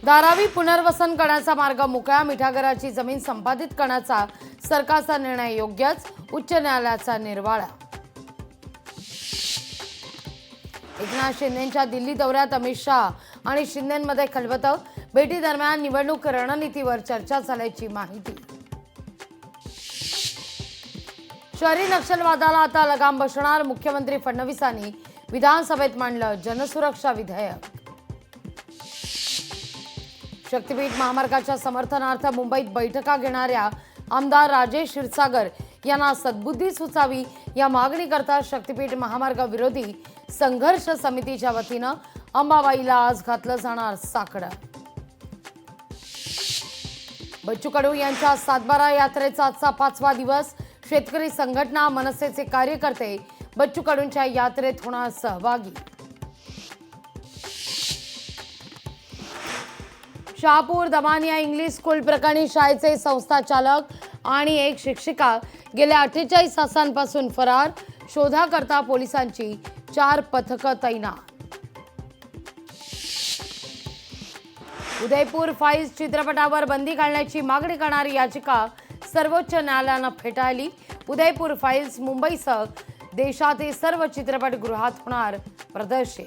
धारावी पुनर्वसन करण्याचा मार्ग मोकळा, मिठागराची जमीन संपादित करण्याचा सरकारचा निर्णय योग्यच, उच्च न्यायालयाचा निर्वाळा. एकनाथ शिंदेंच्या दिल्ली दौऱ्यात अमित शाह आणि शिंदेंमध्ये खलबतं, भेटी दरम्यान निवडणूक रणनीतीवर चर्चा झाल्याची माहिती. शहरी नक्षलवादाला आता लगाम बसणार, मुख्यमंत्री फडणवीसांनी विधानसभेत मांडलं जनसुरक्षा विधेयक. शक्तीपीठ महामार्गाच्या समर्थनार्थ मुंबईत बैठका घेणाऱ्या आमदार राजेश क्षीरसागर यांना सद्बुद्धी सुचावी या मागणीकरता शक्तीपीठ महामार्ग विरोधी संघर्ष समितीच्या वतीनं अंबाबाईला आज घातलं जाणार साकडं. बच्चू कडू यांच्या सातबारा यात्रेचा आजचा 5वा दिवस. शेतकरी संघटना, मनसेचे कार्यकर्ते बच्चू कडूंच्या यात्रेत होणार सहभागी. शहापूर दमानिया इंग्लिश स्कूल प्रकरणी शाळेचे संस्थाचालक आणि एक शिक्षिका गेल्या 48 तासांपासून फरार. शोधाकरता पोलिसांची 4 पथकं तैनात. उदयपूर फाईल्स चित्रपटावर बंदी घालण्याची मागणी करणारी याचिका सर्वोच्च न्यायालयानं फेटाळली. उदयपूर फाईल्स मुंबईसह देशातील सर्व चित्रपटगृहात होणार प्रदर्शित.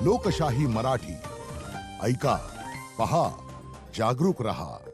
लोकशाही मराठी ऐका, पहा, जागरूक रहा.